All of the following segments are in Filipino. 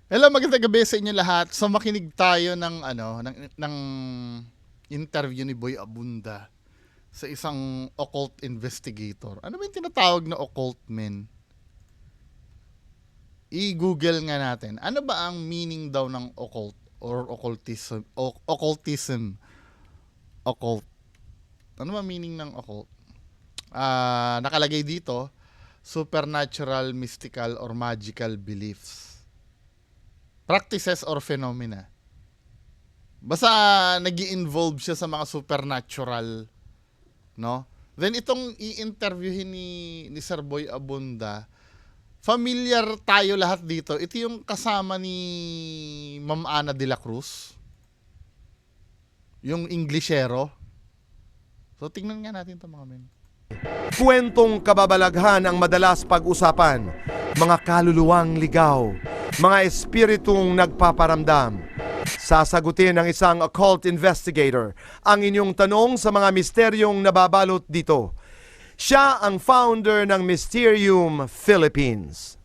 Hello, magandang gabi sa inyo lahat. So makinig tayo ng interview ni Boy Abunda sa isang occult investigator. Ano ba yung tinatawag na occult, men? I-google nga natin. Ano ba ang meaning daw ng occult or occultism? Occultism. Occult. Ano ba meaning ng occult? Nakalagay dito, supernatural, mystical, or magical beliefs. Practices or phenomena. Basta nag-i-involve siya sa mga supernatural, no? Then itong i-interviewin ni Sir Boy Abunda, familiar tayo lahat dito. Ito yung kasama ni Ma'am Ana de la Cruz, yung Inglesero. So tingnan nga natin 'to, mga men. Kwentong kababalaghan ang madalas pag-usapan, mga kaluluwang ligaw, mga espiritong nagpaparamdam. Sasagutin ng isang occult investigator ang inyong tanong sa mga misteryong nababalot dito. Siya ang founder ng Mysterium Philippines.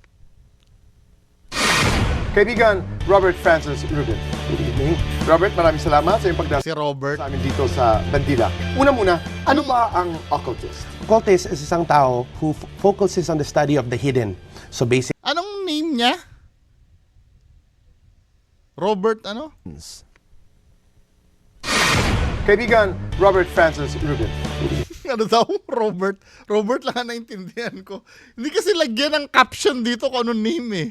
Kaibigan Robert Francis Rubin. Good evening. Robert, maraming salamat sa iyong pagdasal Si Robert. sa amin dito sa Bandila. Una-muna, ano ba ang occultist? Occultist is isang tao who focuses on the study of the hidden. So basically, Anong name niya? Robert ano? Kaibigan Robert Francis Rubin. Ano daw? Robert? Robert lang ang naintindihan ko. Hindi kasi lagyan ng caption dito kung anong name eh.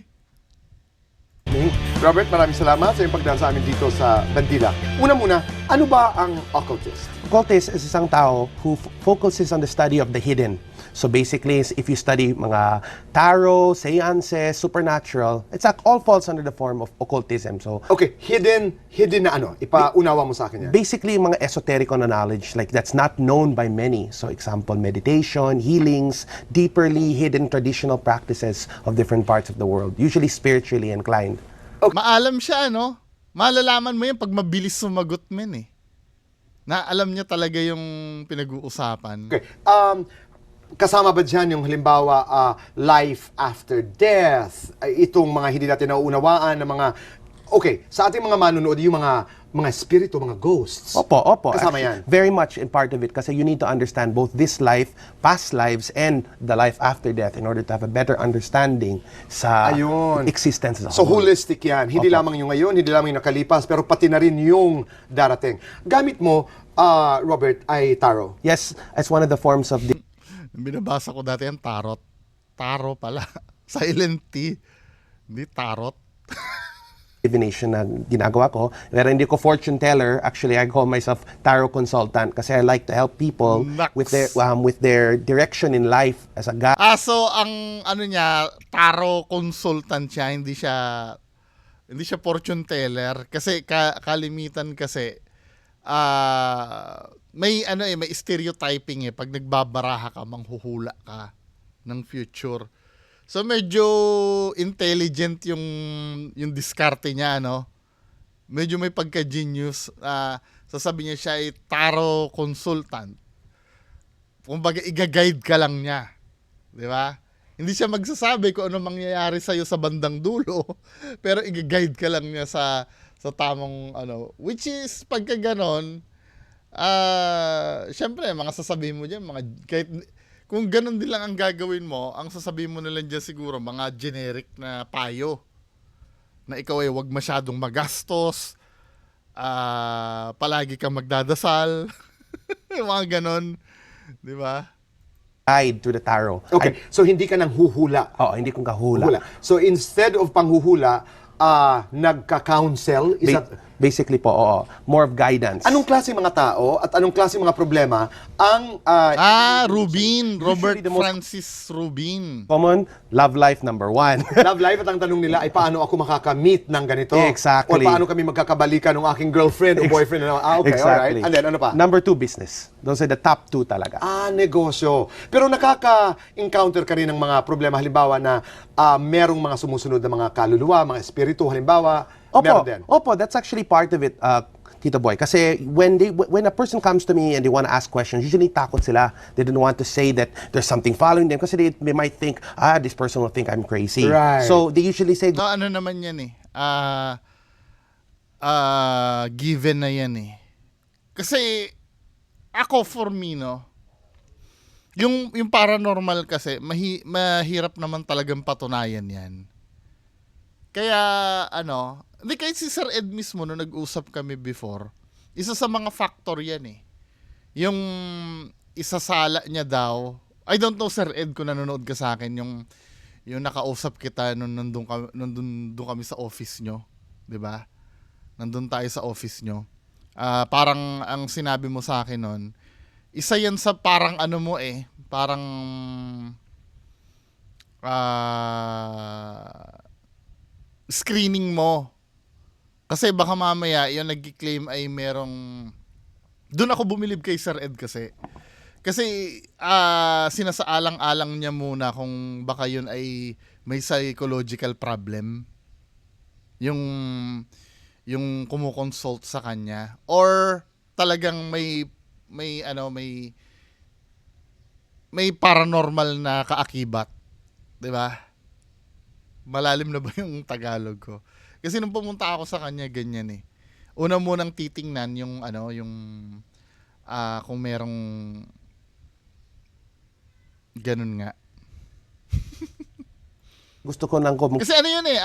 Robert, maraming salamat sa iyong pagdaan sa amin dito sa Bandila. Una-muna, ano ba ang occultist? occultist is isang tao who focuses on the study of the hidden. So basically, if you study mga tarot, seances, supernatural, all falls under the form of occultism. So Okay, hidden na ano? Ipaunawa mo sa akin yan. basically, mga esoteric na knowledge like that's not known by many. So example, meditation, healings, deeperly hidden traditional practices of different parts of the world, usually spiritually inclined. Maalam siya, no? Malalaman mo yan pag mabilis sumagot, men eh. Na alam niya talaga yung pinag-uusapan. Okay, kasama ba dyan yung halimbawa life after death? Itong mga hindi natin nauunawaan na mga... Okay, sa ating mga manunood, yung mga spirito, mga ghosts. Opo. Kasama Actually, yan. very much in part of it kasi you need to understand both this life, past lives, and the life after death in order to have a better understanding sa Ayun. existence as a So whole. holistic yan. Hindi Opo. lamang yung ngayon, hindi lamang yung nakalipas, pero pati na rin yung darating. Gamit mo, Robert, ay tarot. Yes, it's one of the forms of Binabasa ko dati yung tarot. Taro pala. Silent T. Hindi tarot. divination na ginagawa ko. Pero hindi ko fortune teller. Actually, I call myself tarot consultant kasi I like to help people Naks. with their direction in life as a guide. So ang ano niya, taro consultant siya, hindi siya fortune teller kasi kalimitan kasi may stereotyping pag nagbabaraha ka, manghuhula ka ng future. So medyo intelligent yung diskarte niya, no? Medyo may pagka-genius. Sasabi niya siya ay tarot consultant. Kumbaga i-guide ka lang niya. 'Di ba? Hindi siya magsasabi kung ano mangyayari sa iyo sa bandang dulo, pero i-guide ka lang niya sa tamang which is pagka ganon, syempre mga sasabihin mo diyan, mga kahit kung ganon din lang ang gagawin mo, ang sasabihin mo na lang diyan siguro mga generic na payo na ikaw ay wag masyadong magastos, palagi kang magdadasal, yung mga ganon, 'di ba? Guide through the tarot. Okay, so hindi ka nang huhula. Hindi kong kahula. Hula. So instead of panghuhula, nagka-counsel, is that... Basically po, more of guidance. Anong klase mga tao at anong klase mga problema ang... Rubin, Robert the most- Francis Rubin. Common, love life number 1. Love life at ang tanong nila ay paano ako makaka-meet ng ganito? Exactly. O paano kami magkakabalikan ng aking girlfriend o boyfriend? Okay, alright. And then ano pa? Number 2, business. Those are the top 2 talaga. Negosyo. Pero nakaka-encounter ka rin ng mga problema, halimbawa na merong mga sumusunod na mga kaluluwa, mga espiritu, halimbawa, meron din. Opo, that's actually part of it, Tito Boy. Kasi when a person comes to me and they want to ask questions, usually takot sila. They don't want to say that there's something following them kasi they might think, this person will think I'm crazy. Right. So they usually say, Ano naman yan given na yan eh. Kasi, ako for me, no, yung paranormal kasi, mahirap naman talagang patunayan yan. Kaya, hindi kahit si Sir Ed mismo, no, nag-usap kami before, isa sa mga factor yan eh. Yung isasala niya daw, I don't know Sir Ed kung nanonood ka sa akin, yung nakausap kita nung nandun kami sa office nyo, 'di ba? Nandun tayo sa office nyo. Parang ang sinabi mo sa akin noon, isa yan sa parang mo parang screening mo. Kasi baka mamaya yung nag-claim ay merong, doon ako bumilib kay Sir Ed kasi sinasaalang-alang niya muna kung baka yun ay may psychological problem yung kumukonsult sa kanya, or talagang may paranormal na kaakibat, 'di ba? Malalim na ba yung Tagalog ko? Kasi nung pumunta ako sa kanya, ganyan eh. Una munang titingnan yung kung merong ganun nga. Gusto ko nang Kasi yun eh,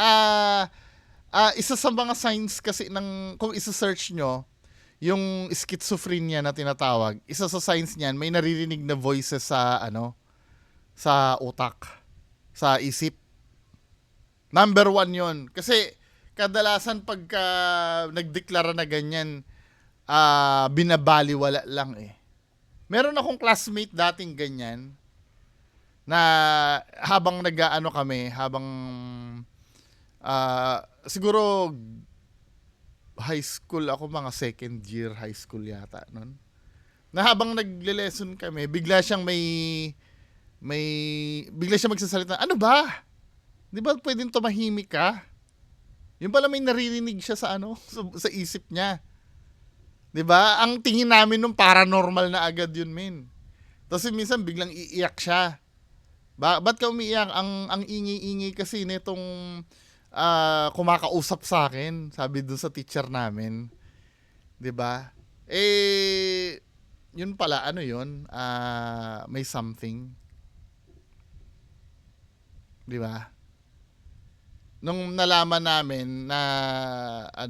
isa sa mga signs kasi kung isa-search nyo, yung schizophrenia na tinatawag, isa sa signs niyan, may naririnig na voices sa sa utak, sa isip. Number 1 yun. Kasi kadalasan pagka nagdeklara na ganyan, binabaliwala lang eh. Meron akong classmate dating ganyan, na habang kami, habang siguro high school ako, mga second year high school yata nun. Na habang nagle-lesson kami, bigla siyang bigla siyang magsasalita, ano ba? Di ba pwedeng tumahimik ka? Yung pala may naririnig siya sa sa isip niya. 'Di ba? Ang tingin namin nung paranormal na agad yun, men. Tapos minsan biglang iiyak siya. Ba't ka umiiyak? Ang ingay-ingay kasi nitong kumakausap sa akin, sabi doon sa teacher namin. 'Di ba? Yun pala yun? May something. 'Di ba? Nung nalaman namin na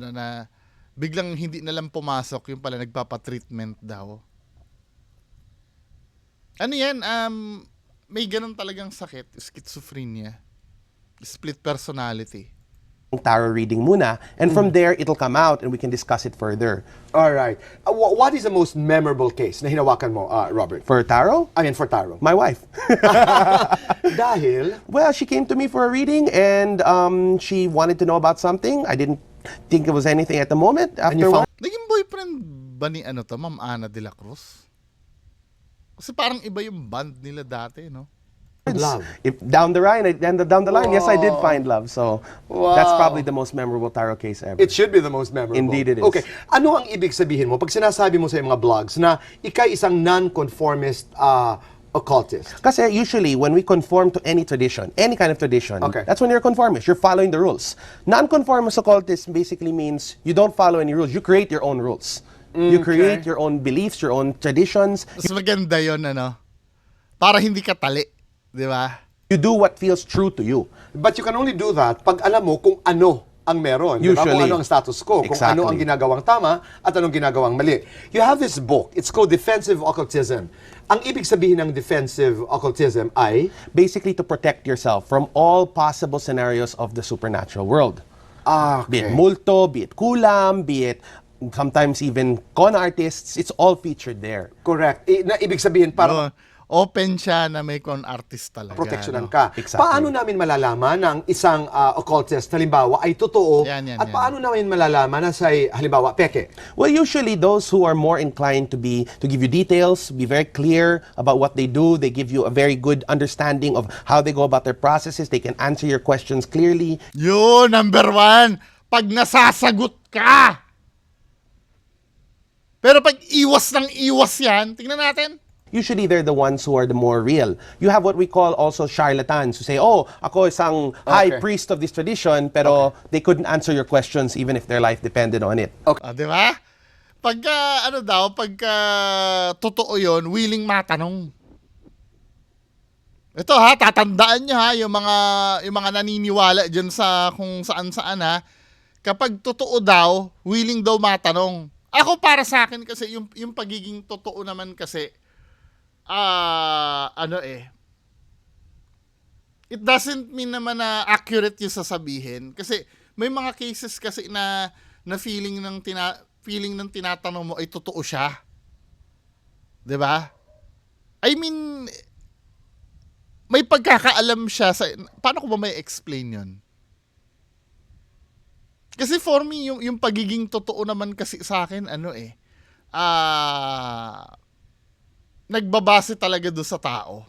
na biglang hindi na lang pumasok, yung pala nagpapa-treatment daw. Yan? May ganun talagang sakit, schizophrenia, split personality. tarot reading muna, and from there it'll come out and we can discuss it further. All right. What is the most memorable case na hinawakan mo, Robert? For tarot, I mean, for tarot. my wife. Dahil, Well, she came to me for a reading and she wanted to know about something. I didn't think it was anything at the moment. And you After found- Naging boyfriend ba ni Ma'am Ana de la Cruz? Kasi parang iba yung band nila dati, no? love. if down the line, yes, I did find love. So that's Wow. probably the most memorable tarot case ever. It should be the most memorable. Indeed it is. Okay. Ano ang ibig sabihin mo pag sinasabi mo sa mga vlogs na ikay isang non-conformist occultist? Kasi usually when we conform to any tradition, any kind of tradition, Okay. that's when you're conformist. You're following the rules. Non-conformist occultist basically means you don't follow any rules. You create your own rules. You create your own beliefs, your own traditions. Mas maganda yun, para hindi ka tali, di ba? You do what feels true to you. But you can only do that pag alam mo kung ano ang meron. Di ba? Kung Usually. ano ang status quo, kung Exactly. ano ang ginagawang tama at anong ginagawang mali. You have this book. It's called Defensive Occultism. Ang ibig sabihin ng defensive occultism ay Basically to protect yourself from all possible scenarios of the supernatural world. Be it multo, be it kulam, be it sometimes even con artists, it's all featured there. correct. Na ibig sabihin para Open siya na may con artist talaga. proteksyonan no? ka. Exactly. Paano namin malalaman ng isang occultist, halimbawa, ay totoo? Yan. At paano namin malalaman na siya'y, halimbawa, peke? Well, usually those who are more inclined to give you details, be very clear about what they do, they give you a very good understanding of how they go about their processes, they can answer your questions clearly. Yun, number 1. Pag nasasagot ka. Pero pag iwas ng iwas yan, tingnan natin. Usually, they're the ones who are the more real. You have what we call also charlatans who say, oh, ako isang high priest of this tradition, pero they couldn't answer your questions even if their life depended on it. Di ba? Pagka, pagka totoo yon, willing matanong. Ito ha, tatandaan nyo ha, yung mga naniniwala dyan sa kung saan-saan ha, kapag totoo daw, willing daw matanong. Ako para sa akin kasi, yung pagiging totoo naman kasi, it doesn't mean naman na accurate yung sasabihin. Kasi may mga cases kasi na feeling ng tinatanong mo ay totoo siya. 'Di ba? I mean, may pagkakaalam siya sa paano ko ba may explain 'yon? Kasi for me yung pagiging totoo naman kasi sa akin nagbabase talaga doon sa tao.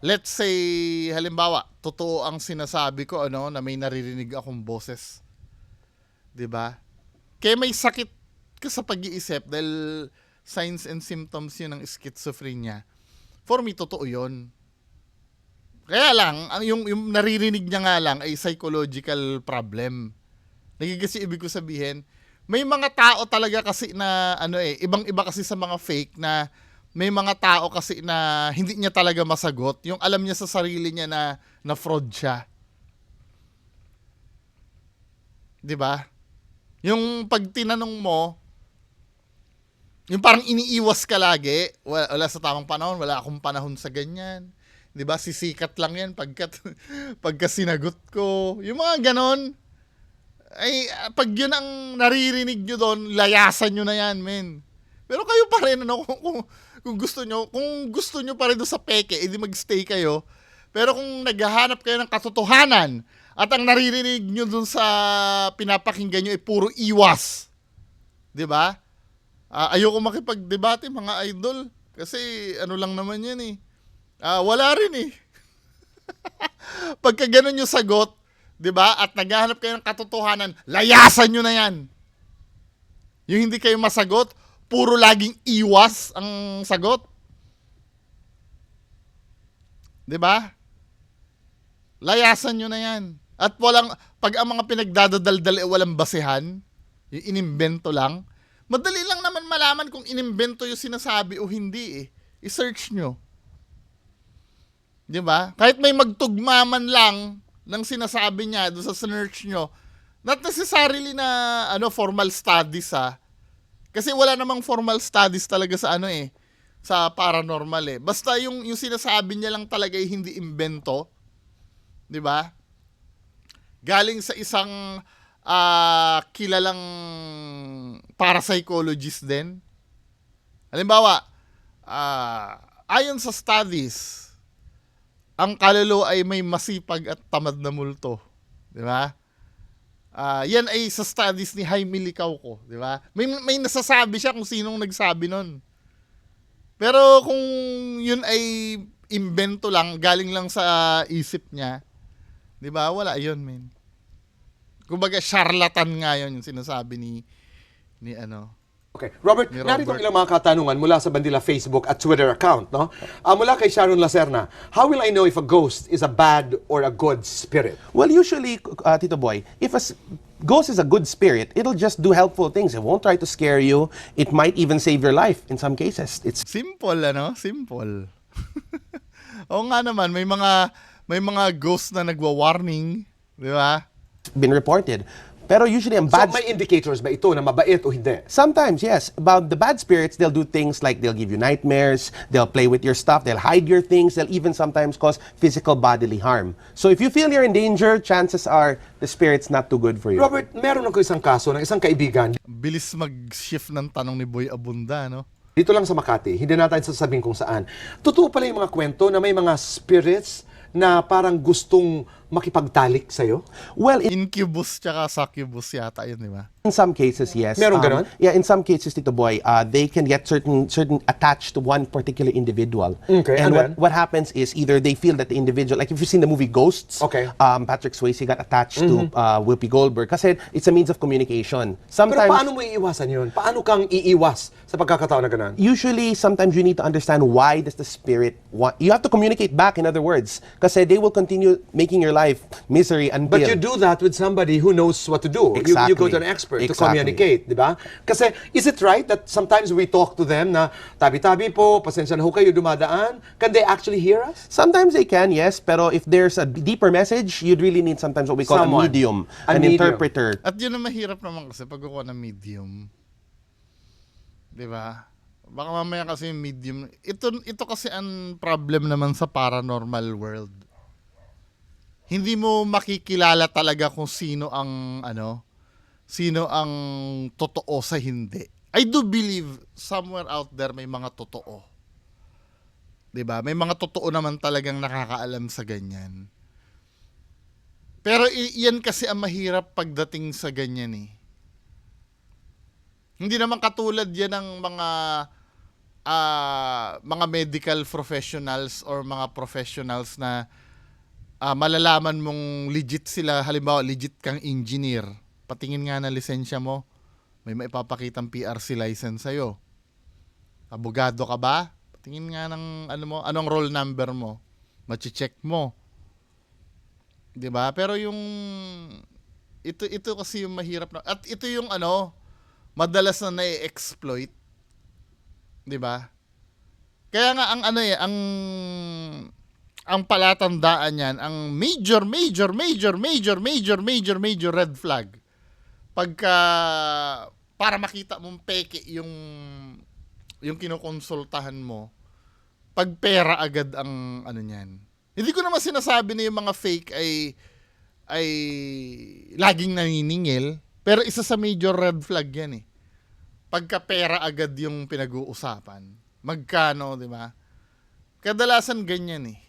Let's say, halimbawa, totoo ang sinasabi ko na may naririnig akong boses. 'Di ba? Kaya may sakit ka sa pag-iisip dahil signs and symptoms 'yun ng schizophrenia. For me, totoo 'yun. Kaya lang, yung naririnig niya nga lang ay psychological problem. Nagigets ibig ko sabihin? May mga tao talaga kasi na ibang-iba kasi sa mga fake na may mga tao kasi na hindi niya talaga masagot. Yung alam niya sa sarili niya na fraud siya. 'Di ba? Yung pag tinanong mo, yung parang iniiwas ka lagi, wala sa tamang panahon, wala akong panahon sa ganyan. 'Di ba? Sisikat lang 'yan pagka sinagot ko. Yung mga ganon. Ay, pag yun ang naririnig nyo doon, layasan nyo na yan, men. Pero kayo pa rin, kung gusto nyo pa rin doon sa peke, edi magstay kayo. Pero kung naghahanap kayo ng katotohanan, at ang naririnig nyo doon sa pinapakinggan nyo ay puro iwas. 'Di ba? Ayoko makipag-debate, mga idol. Kasi lang naman yan eh. Wala rin eh. Pagka ganun yung sagot, 'di ba? At naghahanap kayo ng katotohanan, layasan nyo na 'yan. Yung hindi kayo masagot, puro laging iwas ang sagot. 'Di ba? Layasan nyo na 'yan. At pag ang mga pinagdadadaldal walang basehan, yung inimbento lang, madali lang naman malaman kung inimbento yung sinasabi o hindi eh. I-search nyo. 'Di ba? Kahit may magtugma man lang ng sinasabi niya doon sa search nyo, not necessarily na formal studies kasi wala namang formal studies talaga sa sa paranormal eh. Basta yung sinasabi niya lang talaga ay hindi imbento, 'di ba? Galing sa isang kilalang parapsychologist din. Halimbawa, ayon sa studies, ang kaluluwa ay may masipag at tamad na multo. Di ba? Yan ay sa studies ni Jaime Licauco. Di ba? May nasasabi siya kung sinong nagsabi nun. Pero kung yun ay imbento lang, galing lang sa isip niya, di ba? Wala yun, men. Kumbaga, charlatan nga yun yung sinasabi ni Okay. Robert, Ni narito Robert. ang ilang mga katanungan mula sa Bandila Facebook at Twitter account. No? Mula kay Sharon Lacerna, how will I know if a ghost is a bad or a good spirit? Well, usually, Tito Boy, if ghost is a good spirit, it'll just do helpful things. It won't try to scare you. It might even save your life in some cases. It's simple, Simple. Oo nga naman, may mga ghost na nagwa-warning, di ba? been reported. Pero usually ang So bad may indicators ba ito na mabait o hindi? sometimes, yes. About the bad spirits, they'll do things like they'll give you nightmares, they'll play with your stuff, they'll hide your things, they'll even sometimes cause physical bodily harm. So if you feel you're in danger, chances are the spirit's not too good for you. Robert, meron ako isang kaso ng isang kaibigan Bilis mag-shift ng tanong ni Boy Abunda, no? dito lang sa Makati, hindi natin sasabihin kung saan. Totoo pala yung mga kwento na may mga spirits na parang gustong makipagtalik sa'yo? Well, Incubus tsaka succubus yata yun, di ba? in some cases, yes. Meron ganon? Yeah, in some cases, Tito Boy, they can get certain attached to one particular individual. Okay, And ano yan? what happens is either they feel that the individual, like if you've seen the movie Ghosts, Okay. Patrick Swayze got attached to Whoopi Goldberg kasi it's a means of communication. Pero Sometimes, paano mo iiwasan yun? Paano kang iiwas sa pagkakataon na gano'n? usually, sometimes you need to understand why does the spirit want. You have to communicate back, in other words, kasi they will continue making your life misery until. But you do that with somebody who knows what to do. You go to an expert to Exactly. communicate, di ba? Kasi, is it right that sometimes we talk to them na, tabi-tabi po, pasensya na ho kayo dumadaan? Can they actually hear us? Sometimes they can, yes, pero if there's a deeper message, you'd really need sometimes what we call Someone. a medium, A an medium. interpreter. At yun ang mahirap naman kasi pag kukuha ng medium. Di ba? Baka mamaya kasi yung medium. Ito kasi ang problem naman sa paranormal world. Hindi mo makikilala talaga kung sino ang totoo sa hindi. I do believe somewhere out there may mga totoo. 'Di ba? May mga totoo naman talagang nakakaalam sa ganyan. Pero yan kasi ang mahirap pagdating sa ganyan eh. Hindi naman katulad yan ng mga medical professionals or mga professionals na malalaman mong legit sila. Halimbawa, legit kang engineer. Patingin nga na lisensya mo. May maipapakitang PRC license sa'yo. Abogado ka ba? Patingin nga ng anong roll number mo. Machi-check mo. 'Di ba? Pero yung ito kasi yung mahirap na, at ito yung madalas na na-exploit. 'Di ba? Kaya nga ang palatandaan niyan, ang major red flag pagka para makita mong peke yung kinukonsultahan mo, pag pera agad ang niyan. Hindi ko naman sinasabi na yung mga fake ay laging naniningil, pero isa sa major red flag yan eh. Pagka pera agad yung pinag-uusapan. Magkano, di ba? Kadalasan ganyan eh.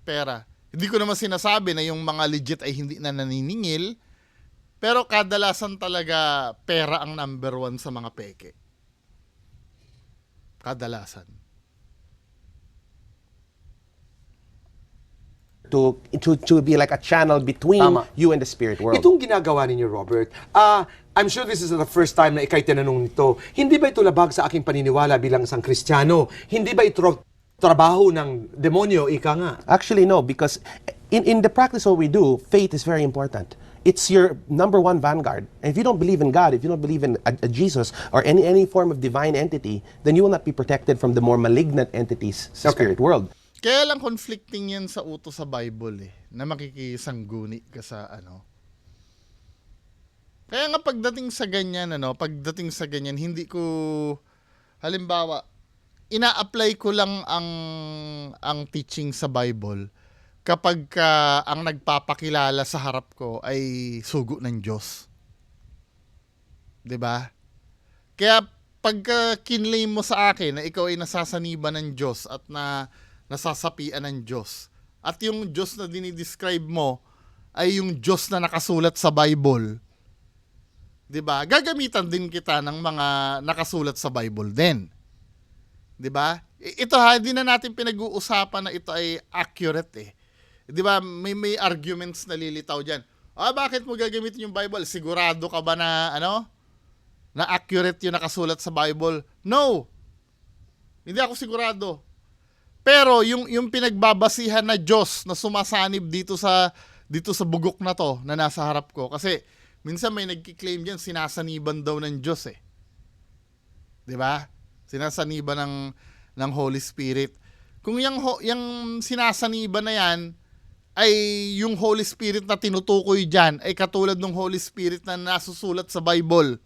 Pera. Hindi ko naman sinasabi na yung mga legit ay hindi na naniningil, pero kadalasan talaga pera ang number one sa mga peke. Kadalasan. To be like a channel between Tama. you and the spirit world. Itong ginagawa ninyo, Robert, I'm sure this is the first time na ikay tinanong nito. Hindi ba ito labag sa aking paniniwala bilang isang Kristiyano? Hindi ba ito trabaho ng demonyo, ika nga? Actually, no, because in the practice of what we do, faith is very important. It's your number one vanguard. And if you don't believe in God, if you don't believe in a Jesus or any form of divine entity, then you will not be protected from the more malignant entities sa Okay. spirit world. Kaya lang conflicting yan sa utos sa Bible eh, na makikisangguni ka sa Kaya nga pagdating sa ganyan, hindi ko, halimbawa, ina-apply ko lang ang teaching sa Bible kapag ang nagpapakilala sa harap ko ay sugo ng Diyos. 'Di ba? Kaya pagka kinlay mo sa akin na ikaw ay nasasaniban ng Diyos at nasasapian ng Diyos, at yung Diyos na dinidescribe mo ay yung Diyos na nakasulat sa Bible, 'di ba? Gagamitan din kita ng mga nakasulat sa Bible din. 'Di ba? Ito hindi na natin pinag-uusapan na ito ay accurate eh. 'Di ba? May arguments na lilitaw diyan. Bakit mo gagamitin yung Bible? Sigurado ka ba na na accurate yung nakasulat sa Bible? No. Hindi ako sigurado. Pero yung pinagbabasihan na Diyos na sumasanib dito sa bugok na to na nasa harap ko, kasi minsan may nagki-claim diyan sinasaniban daw ng Diyos eh. 'Di ba? Sinasaniban ng Holy Spirit. Kung yung sinasaniban na yan ay yung Holy Spirit na tinutukoy diyan ay katulad ng Holy Spirit na nasusulat sa Bible.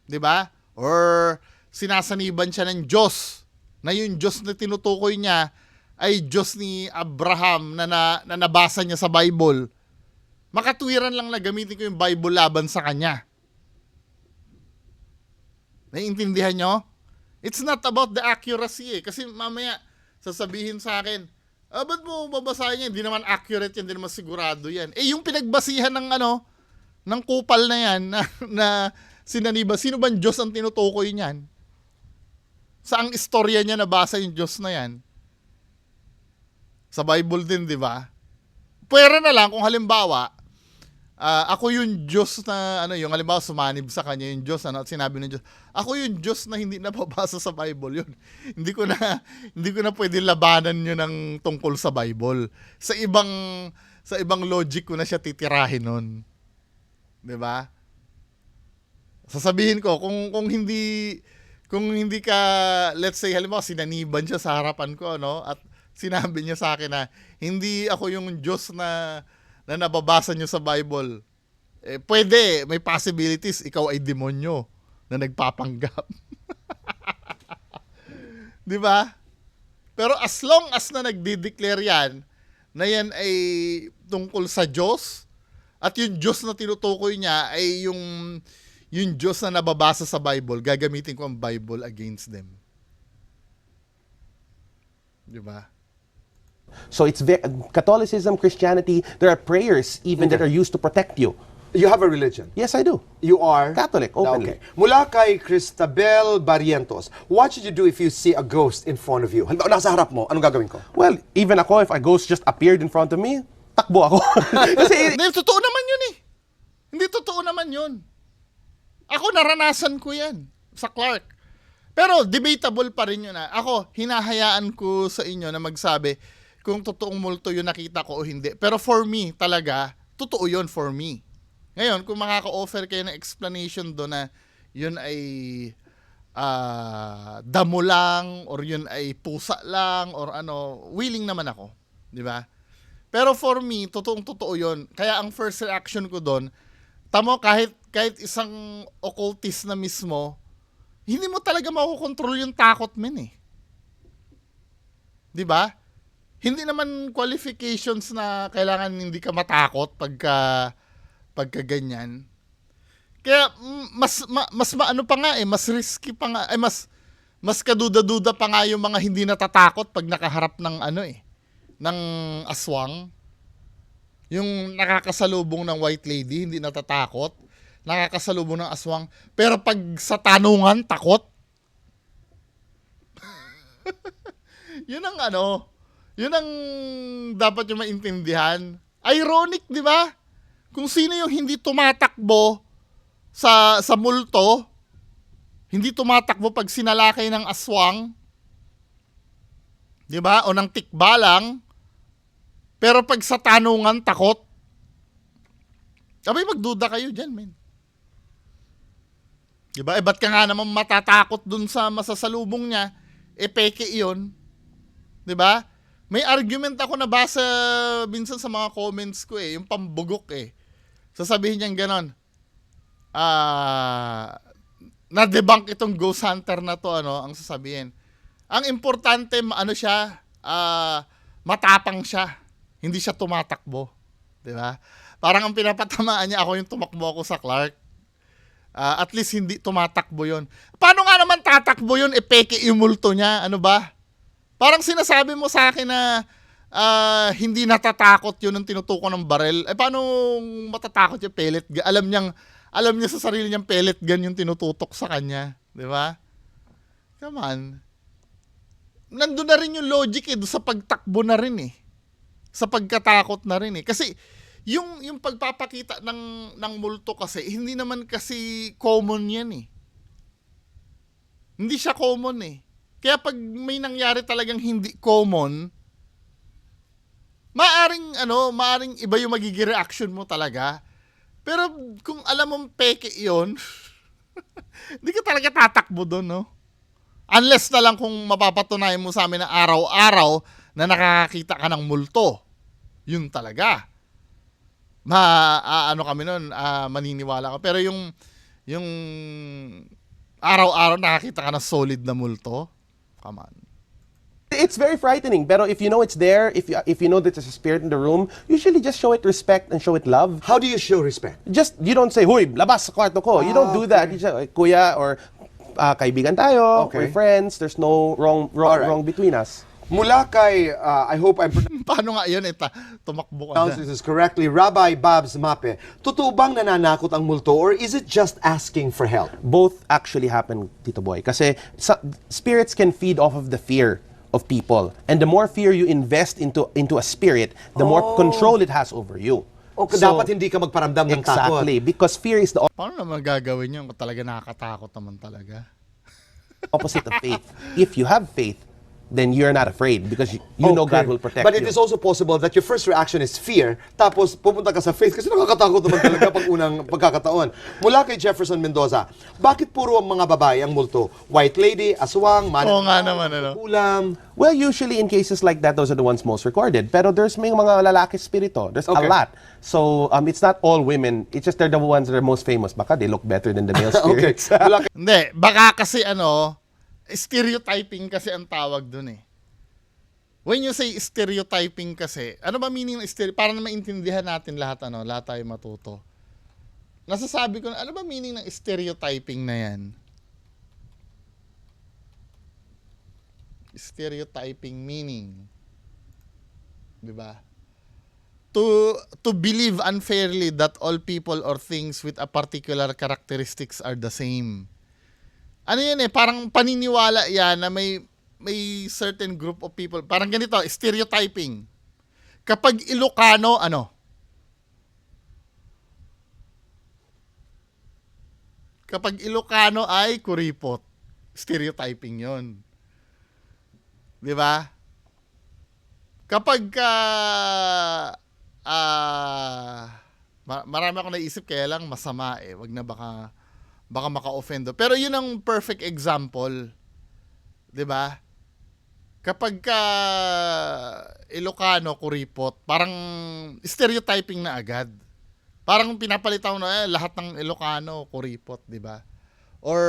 'Di ba? Or sinasaniban siya ng Diyos, na yung Diyos na tinutukoy niya ay Diyos ni Abraham na nabasa niya sa Bible. Makatwiran lang na gamitin ko yung Bible laban sa kanya. Naiintindihan nyo? It's not about the accuracy eh. Kasi mamaya sasabihin sa akin, Ba't mo babasahin yan? Hindi naman accurate yan, hindi naman sigurado yan. Yung pinagbasihan ng ng kupal na yan, na sinaniba, sino bang Diyos ang tinutukoy niyan? Saang istorya niya nabasa yung Diyos na yan? Sa Bible din, di ba? Pwera na lang kung halimbawa, ako yung Diyos na, yung halimbawa sumanib sa kanya yung Diyos, at sinabi ng Diyos, ako yung Diyos na hindi nababasa sa Bible, yun. Hindi ko na pwede labanan yun ng tungkol sa Bible. Sa ibang logic ko na siya titirahin nun. 'Di ba? Sasabihin ko kung hindi ka, let's say halimbawa sinaniban siya sa harapan ko, at sinabi niya sa akin na hindi ako yung Diyos na nababasa niyo sa Bible. Pwede, may possibilities ikaw ay demonyo na nagpapanggap. 'Di ba? Pero as long as na nagdi-declare yan na yan ay tungkol sa Diyos, at yung Diyos na tinutukoy niya ay yung Diyos na nababasa sa Bible, gagamitin ko ang Bible against them. 'Di ba? So it's Catholicism, Christianity, there are prayers even that are used to protect you. You have a religion. Yes, I do. You are Catholic, openly. Okay. Mula kay Cristabel Barrientos, what should you do if you see a ghost in front of you? Halimbawa, nasa harap mo, anong gagawin ko? Well, even ako, if a ghost just appeared in front of me, takbo ako. Kasi Hindi, totoo naman yun eh. Hindi totoo naman yun. Ako, naranasan ko yan sa Clark. Pero debatable pa rin yun. Ako, hinahayaan ko sa inyo na magsabi kung totoong multo yun nakita ko o hindi. Pero for me, talaga, totoo yun for me. Ngayon, kung makaka-offer kayo ng explanation doon na yun ay damo lang or yun ay pusa lang or willing naman ako. Di ba? Pero for me, totoong-totoo yun. Kaya ang first reaction ko doon, tamo kahit isang occultist na mismo, hindi mo talaga makukontrol yung takot men eh. Di ba? Hindi naman qualifications na kailangan hindi ka matakot pagka ganyan. Kaya mas maano pa nga mas risky pa nga, mas kaduda-duda pa nga yung mga hindi natatakot pag nakaharap ng ng aswang. Yung nakakasalubong ng white lady, hindi natatakot. Nakakasalubong ng aswang. Pero pag sa tanungan, takot. Yun ang dapat yung maintindihan. Ironic, di ba? Kung sino yung hindi tumatakbo sa multo, hindi tumatakbo pag sinalakay ng aswang, di ba? O ng tikbalang, pero pag sa tanungan, takot. Abay, magduda kayo dyan, men. Di ba? Ba't ka nga naman matatakot dun sa masasalubong niya? Peke iyon. Di ba? May argument ako nabasa minsan sa mga comments ko yung pambugok Sasabihin niyang ganon. Na-debunk itong ghost hunter na to, ang sasabihin. Ang importante, siya, matapang siya. Hindi siya tumatakbo. Di ba? Parang ang pinapatamaan niya, ako yung tumakbo ako sa Clark. At least hindi tumatakbo yon. Paano nga naman tatakbo yun? Peke yung multo niya. Ano ba? Parang sinasabi mo sa akin na hindi natatakot yun ng tinutuko ng barel. Paano matatakot yung pellet gun? Alam niya sa sarili niyang pellet gun yung tinututok sa kanya. Di ba? Come on. Nandun na rin yung logic doon sa pagtakbo na rin Sa pagkatakot na rin Kasi yung pagpapakita ng multo kasi, hindi naman kasi common yan Hindi siya common Kaya pag may nangyari talagang hindi common, maaring iba yung magiging reaction mo talaga. Pero kung alam mong peke yun, hindi ka talaga tatakbo doon, no? Unless na lang kung mapapatunayan mo sa amin na araw-araw na nakakakita ka ng multo. Yun talaga. Kami nun, maniniwala ka. Pero yung araw-araw nakakita ka ng solid na multo, come on. It's very frightening, pero if you know it's there, if you know that there's a spirit in the room, usually just show it respect and show it love. How do you show respect? Just, you don't say, "Huy, labas sa kwarto ko." You don't do that. You say, "Kuya," or kaibigan tayo, Okay. we're friends, there's no wrong Alright. between us. Mula kay, I hope I'm Paano nga yun? Tumakbo ka pronouncing na. this correctly, Rabbi Babs Mape, totoo bang nananakot ang multo or is it just asking for help? Both actually happen, Tito Boy. Kasi spirits can feed off of the fear of people. And the more fear you invest into a spirit, the more control it has over you. O dapat hindi ka magparamdam ng takot. Exactly. Because fear is the Paano naman gagawin yun kung talaga nakakatakot naman talaga? opposite of faith. If you have faith, then you're not afraid because you know God will protect But you. it is also possible that your first reaction is fear, tapos pupunta ka sa faith kasi nakakatakot naman talaga pag unang pagkakataon. Mula kay Jefferson Mendoza, bakit puro ang mga babae ang multo? White lady, aswang, Oo nga naman, ano? kulam. Well, usually in cases like that, those are the ones most recorded. Pero there's may mga lalaki spirito. There's Okay. a lot. So it's not all women. It's just they're the ones that are most famous. Baka they look better than the male Okay. spirits. Mula kay Hindi, baka kasi stereotyping kasi ang tawag dun eh. When you say stereotyping kasi, ano ba meaning ng para na maintindihan natin lahat, lahat tayo matuto. Nasasabi ko na, ano ba meaning ng stereotyping na yan? Stereotyping meaning. 'Di ba? To believe unfairly that all people or things with a particular characteristics are the same. Ano yan parang paniniwala yan na may certain group of people. Parang ganito, stereotyping. Kapag Ilocano, Kapag Ilocano ay kuripot. Stereotyping yon. Di ba? Kapag marami akong naisip kaya lang masama wag na baka maka-offend. Pero yun ang perfect example. 'Di ba? Kapag Ilocano kuripot, parang stereotyping na agad. Parang pinapalitan na lahat ng Ilocano kuripot, 'di ba? Or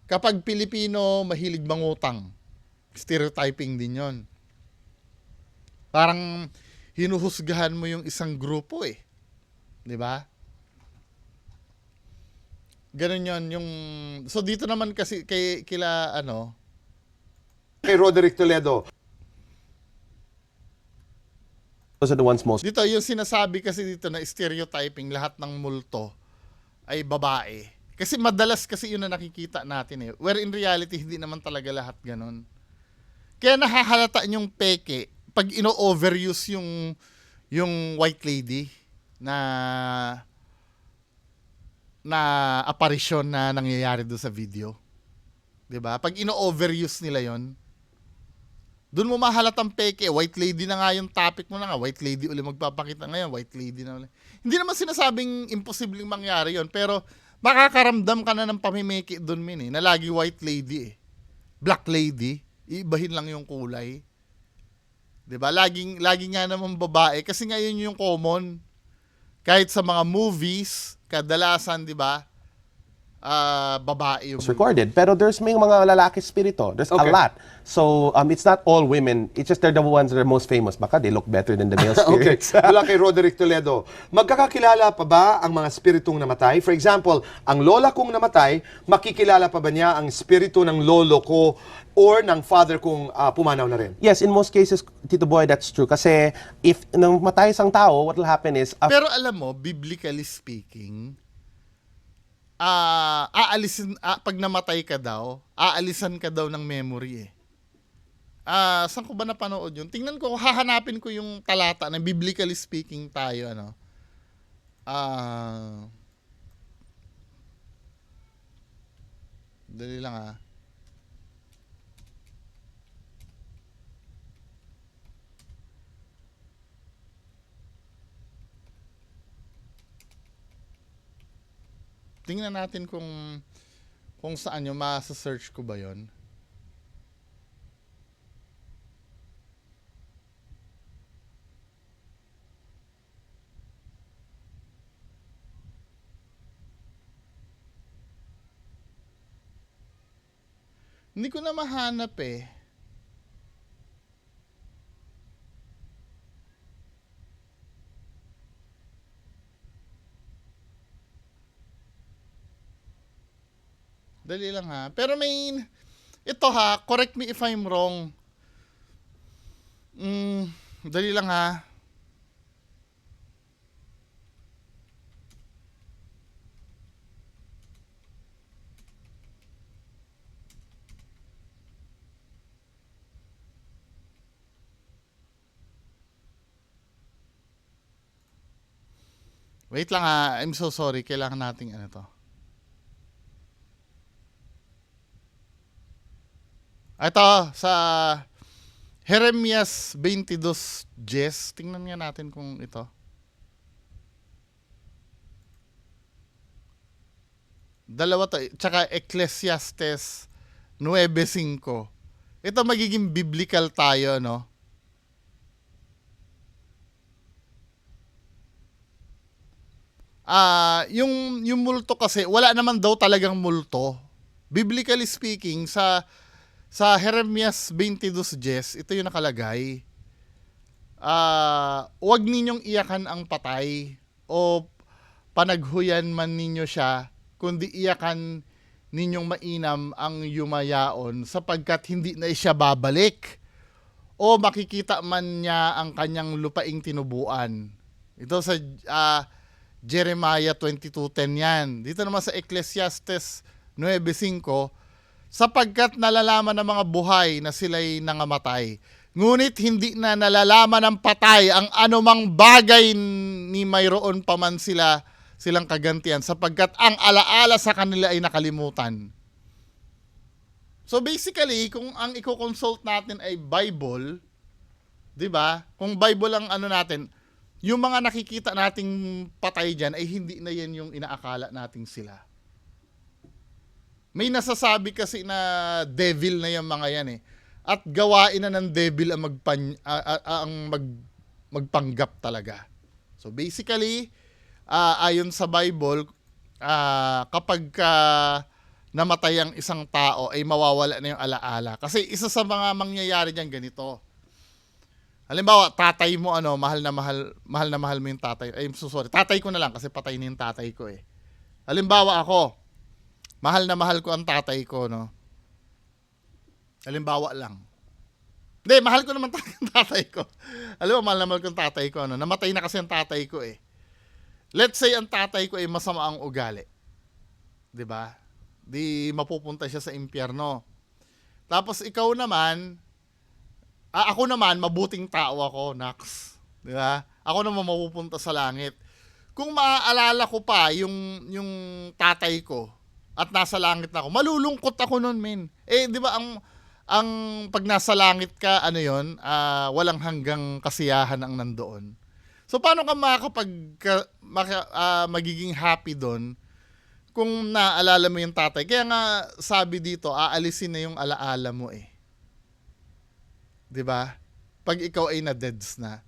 kapag Pilipino mahilig mangutang, stereotyping din 'yon. Parang hinuhusgahan mo yung isang grupo 'di ba? Ganun 'yon yung so dito naman kasi kila kay Roderick Toledo. Those are the ones most. dito yung sinasabi kasi dito na stereotyping lahat ng multo ay babae. Kasi madalas kasi yun na nakikita natin Where in reality hindi naman talaga lahat ganun. Kaya nahahalata yung peke pag ino-overuse yung white lady na apparition na nangyayari doon sa video. 'Di ba? Pag ino-overuse nila 'yon, doon mo mahalatang peke. White lady na nga yung topic mo na nga. White lady uli magpapakita ngayon. White lady na uli. Hindi naman sinasabing imposibleng mangyari yon, pero makakaramdam ka na ng pamimiki doon na lagi white lady Black lady, iibahin lang yung kulay. 'Di ba? Laging nga naman babae kasi ngayon yung common. Kahit sa mga movies, kadalasan 'di ba? Babae yung Recorded. Pero there's may mga lalaki spirito. There's a Okay. lot. So it's not all women. It's just they're the ones that are most famous. Baka they look better than the male Okay. spirits. Mula kay Roderick Toledo, magkakakilala pa ba ang mga spiritong namatay? For example, ang lola kong namatay, makikilala pa ba niya ang spirito ng lolo ko or ng father kong pumanaw na rin? Yes, in most cases, Tito Boy, that's true. Kasi if nang matay isang tao, what will happen is Pero alam mo, biblically speaking, pag namatay ka daw, aalisan ka daw ng memory saan ko ba napanood yun? Tingnan ko, hahanapin ko yung talata na biblically speaking tayo, dali lang Tingnan natin kung saan yung ma-search ko ba yon. Hindi ko na mahanap Dali lang Pero ito correct me if I'm wrong. Dali lang ha. Wait lang ha. I'm so sorry. Kailangan nating ano to. Ito, sa Jeremias 22, Jess. Tingnan nga natin kung ito. Dalawa to. Tsaka Ecclesiastes 9:5. Ito magiging biblical tayo, no? Yung multo kasi, wala naman daw talagang multo. Biblically speaking, sa Jeremias 22, Jess, ito yung nakalagay. Huwag ninyong iyakan ang patay o panaghuyan man ninyo siya, kundi iyakan ninyong mainam ang yumayaon sapagkat hindi na siya babalik o makikita man niya ang kanyang lupaing tinubuan. Ito sa Jeremiah 22:10 yan. Dito naman sa Ecclesiastes 9:5, sapagkat nalalaman ng mga buhay na sila'y nangamatay. Ngunit hindi na nalalaman ng patay ang anumang bagay ni mayroon pa man silang kagantihan, sapagkat ang alaala sa kanila ay nakalimutan. So basically, kung ang i-consult natin ay Bible, 'di ba? Kung Bible ang ano natin, yung mga nakikita nating patay diyan ay hindi na yan yung inaakala nating sila. May nasasabi kasi na devil na yung mga yan eh. At gawain na ng devil ang magpanggap talaga. So basically, ayon sa Bible, kapag namatay ang isang tao ay mawawala na yung alaala. Kasi isa sa mga mangyayari diyan ganito. Halimbawa, tatay mo mahal na mahal mo yung tatay. Ay, so sorry. Tatay ko na lang kasi patay na yung tatay ko eh. Halimbawa ako, mahal na mahal ko ang tatay ko, no? Halimbawa lang. Hindi, mahal ko naman ang tatay ko. Alam mo, mahal na mahal ko ang tatay ko, no? Namatay na kasi ang tatay ko eh. Let's say ang tatay ko ay masama ang ugali. 'Di ba? Di mapupunta siya sa impyerno. Tapos ikaw naman, ako naman, mabuting tao ako, Nax. Di ba? Ako naman mapupunta sa langit. Kung maaalala ko pa yung tatay ko at nasa langit na ako, malulungkot ako nun, men. Eh, di ba, ang pag nasa langit ka, walang hanggang kasiyahan ang nandoon. So, paano ka magiging happy doon kung naaalala mo yung tatay? Kaya nga, sabi dito, aalisin na yung alaala mo eh. 'Di ba? Pag ikaw ay na-deads na.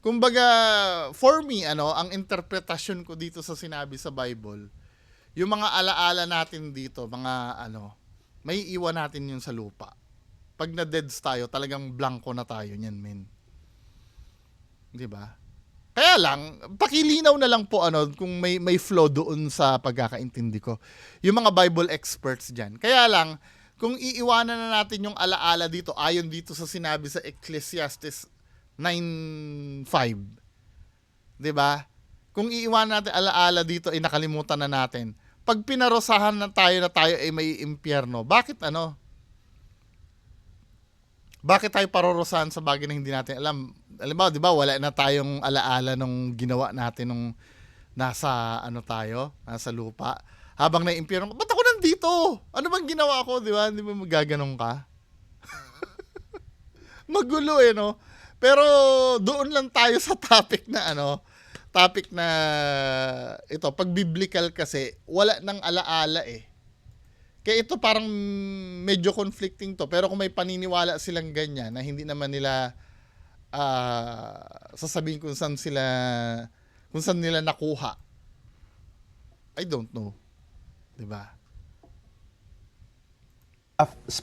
Kumbaga, for me, ang interpretasyon ko dito sa sinabi sa Bible, yung mga alaala natin dito, may iwan natin yun sa lupa. Pag na-deads tayo, talagang blanco na tayo niyan, men. 'Di ba? Kaya lang, pakilinaw na lang po kung may flow doon sa pagkakaintindi ko. Yung mga Bible experts diyan. Kaya lang, kung iiwanan na natin yung alaala dito, ayon dito sa sinabi sa Ecclesiastes 9:5. 'Di ba? Kung iiwanan natin alaala dito ay nakalimutan na natin. Pag pinarosahan na tayo ay may impyerno, bakit Bakit tayo parorosahan sa bagay na hindi natin alam? Alam mo, 'di ba, wala na tayong alaala nung ginawa natin nung nasa nasa lupa. Habang na-impyerno, ba't ako nandito? Ano bang ginawa ko, di ba? Hindi mo magaganon ka? Magulo eh, no? Pero doon lang tayo sa topic na ito, pag biblical kasi, wala nang alaala eh. Kaya ito parang medyo conflicting to. Pero kung may paniniwala silang ganyan, na hindi naman nila sasabihin kung saan nila nakuha, I don't know. 'Di ba?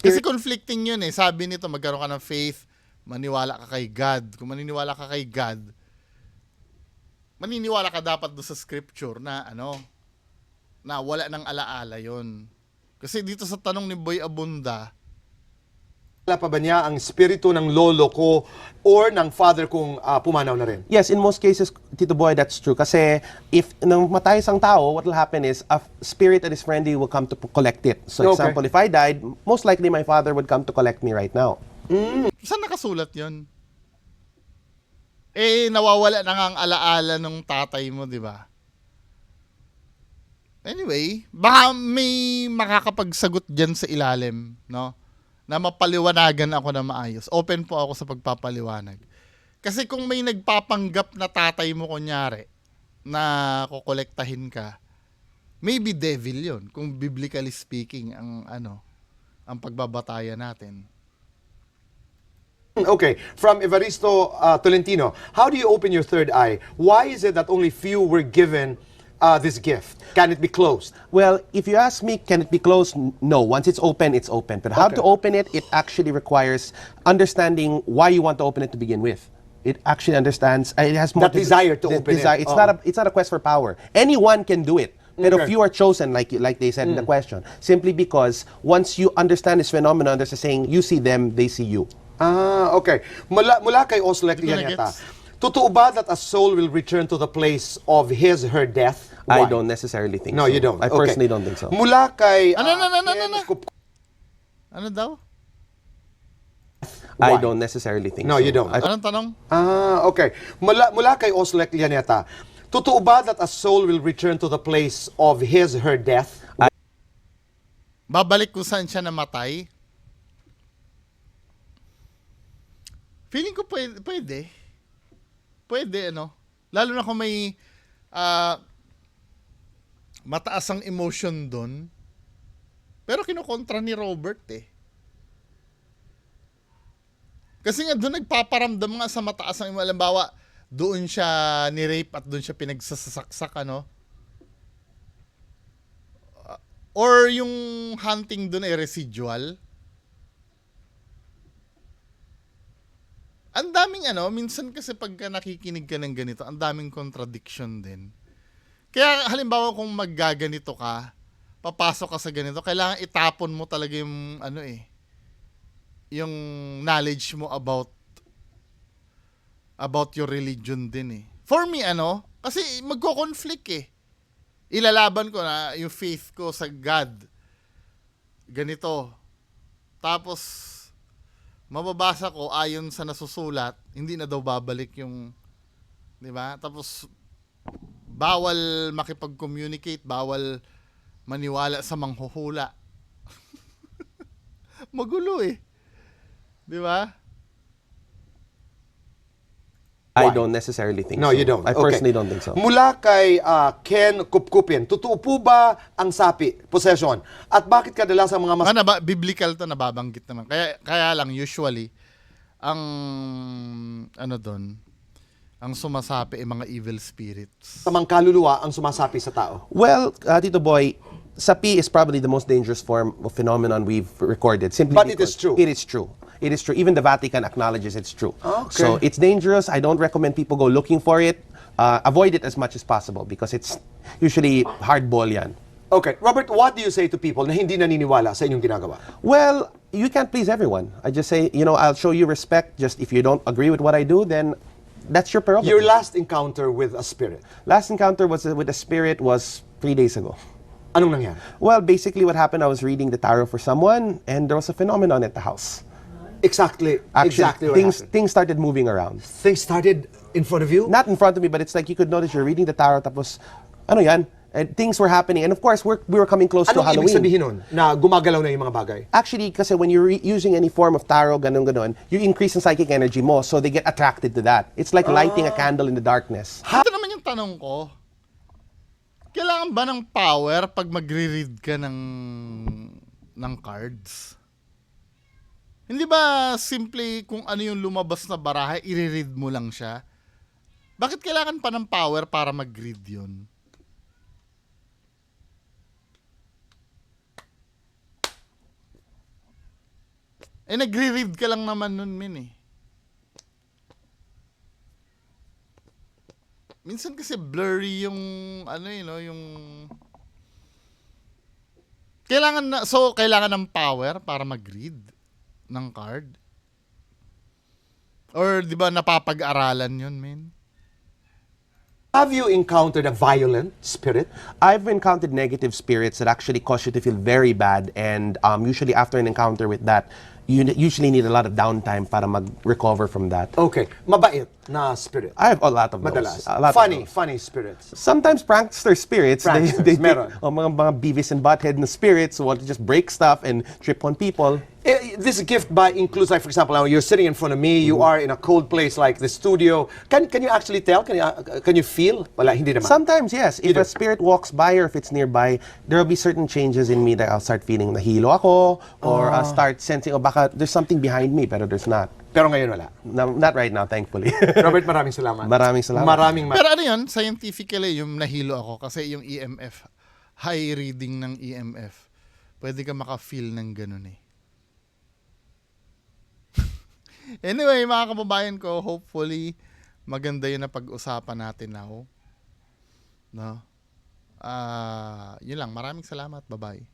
Kasi conflicting 'yun eh. Sabi nito, magkaroon ka ng faith, maniwala ka kay God. Kung maniniwala ka kay God, maniniwala ka dapat do sa scripture na na wala nang alaala 'yon. Kasi dito sa tanong ni Boy Abunda, pa ba niya ang espiritu ng lolo ko or ng father kong pumanaw na rin? Yes, in most cases, Tito Boy, that's true. Kasi if nang matay isang tao, what will happen is a spirit that is friendly will come to collect it. So Okay. example, if I died, most likely my father would come to collect me right now. Saan nakasulat yon? Nawawala na nga ang alaala ng tatay mo, di ba? Anyway, baka may makakapagsagot dyan sa ilalim, no? Na mapaliwanagan ako na maayos. Open po ako sa pagpapaliwanag. Kasi kung may nagpapanggap na tatay mo, kunyari, na kukolektahin ka, maybe devil yon kung biblically speaking ang pagbabatayan natin. Okay, from Evaristo Tolentino, how do you open your third eye? Why is it that only few were given this gift? Can it be closed? Well, if you ask me, can it be closed? No. Once it's open, it's open. But how Okay. to open it, it actually requires understanding why you want to open it to begin with. It actually understands. It has more That desire to open it. It's not a quest for power. Anyone can do it. Pero Okay. few are chosen, like they said in the question, simply because once you understand this phenomenon, there's a saying: you see them, they see you. Okay. Mula kay Oslek Hindi ko na Lianeta, gets. totoo ba that a soul will return to the place of her death? I Why? don't necessarily think No, so. you don't. I Okay. personally don't think so. Mula kay... Ano. Ken Ano daw? I Why? don't necessarily think No, so. you don't. Anong tanong? Okay. Mula kay Oslek Lianeta, totoo ba that a soul will return to the place of her death? Babalik kung saan siya namatay? Feeling ko pwede. Pwede, ano? Lalo na kung may mataas ang emotion doon. Pero kinukontra ni Robert eh. Kasi nga doon nagpaparamdam nga sa mataas ang emotion. Halimbawa, doon siya ni-rape at doon siya pinagsasaksak, ano? Or yung hunting doon ay residual. Ang daming minsan kasi pagka nakikinig ka ng ganito, ang daming contradiction din. Kaya halimbawa kung maggaganito ka, papasok ka sa ganito, kailangan itapon mo talaga yung yung knowledge mo about your religion din eh. For me kasi magko-conflict eh. Ilalaban ko na yung faith ko sa God. Ganito. Tapos mababasa ko ayon sa nasusulat, hindi na daw babalik yung, 'di ba? Tapos bawal makipag-communicate, bawal maniwala sa manghuhula. Magulo eh. 'Di ba? I Why? don't necessarily think No, so. you don't. I Okay. personally don't think so. Mula kay Ken Kupkupin, totoo po ba ang sapi, possession? At bakit kadalasang mga mas... Biblical to, nababanggit naman. Kaya lang usually ang doon, ang sumasapi ay mga evil spirits. Samang kaluluwa ang sumasapi sa tao? Well, Tito Boy, sapi is probably the most dangerous form of phenomenon we've recorded. Simply But it because is true. It is true. It is true. Even the Vatican acknowledges it's true. Okay. So it's dangerous. I don't recommend people go looking for it. Avoid it as much as possible because it's usually hardball yan. Okay. Robert, what do you say to people na hindi naniniwala sa inyong ginagawa? Well, you can't please everyone. I just say, I'll show you respect. Just if you don't agree with what I do, then that's your prerogative. Your last encounter with a spirit, Last encounter was with a spirit was 3 days ago. anong nangyari? Well, basically what happened, I was reading the tarot for someone and there was a phenomenon at the house. Exactly Actually, what things happened. things started moving around. Things started in front of you? Not in front of me, but it's like you could notice you're reading the tarot tapos ano yan? And things were happening and of course we were coming close to Anong ibig Halloween. sabihin nun? Na gumagalaw na yung mga bagay? Actually, kasi when you're using any form of tarot, ganon, you increase in psychic energy mo, so they get attracted to that. It's like lighting a candle in the darkness. Ito naman yung tanong ko. Kailangan ba ng power pag magre-read ka ng cards? Hindi ba simple kung ano yung lumabas na baraha, i-read mo lang siya? Bakit kailangan pa ng power para mag-read yun? Nagre-read ka lang naman nun, min eh. Minsan kasi blurry yung yung kailangan ng power para mag-read ng card? Or di ba napapag-aralan yun, men? Have you encountered a violent spirit? I've encountered negative spirits that actually cause you to feel very bad, and usually after an encounter with that, you usually need a lot of downtime para mag-recover from that. Okay. Mabait na spirit. I have a lot of Madalas. those. A lot of Funny, those. funny spirits. Sometimes prankster spirits, Pranksters, they meron. mga Beavis and Butthead na spirits who want to just break stuff and trip on people. This gift by includes, like, for example, now you're sitting in front of me, you are in a cold place like the studio. Can you actually tell? Can you feel? Wala, hindi naman. Sometimes, yes. If do. a spirit walks by or if it's nearby, there will be certain changes in me that I'll start feeling nahilo ako or I'll start sensing, baka there's something behind me, pero there's not. Pero ngayon wala. No, not right now, thankfully. Robert, maraming salamat. Maraming salamat. Pero ano yun, scientifically, yung nahilo ako kasi yung EMF, high reading ng EMF, pwede ka maka-feel ng ganun eh. Anyway, mga kababayan ko, hopefully, maganda yun na pag-usapan natin now. No? Yun lang, maraming salamat. Bye-bye.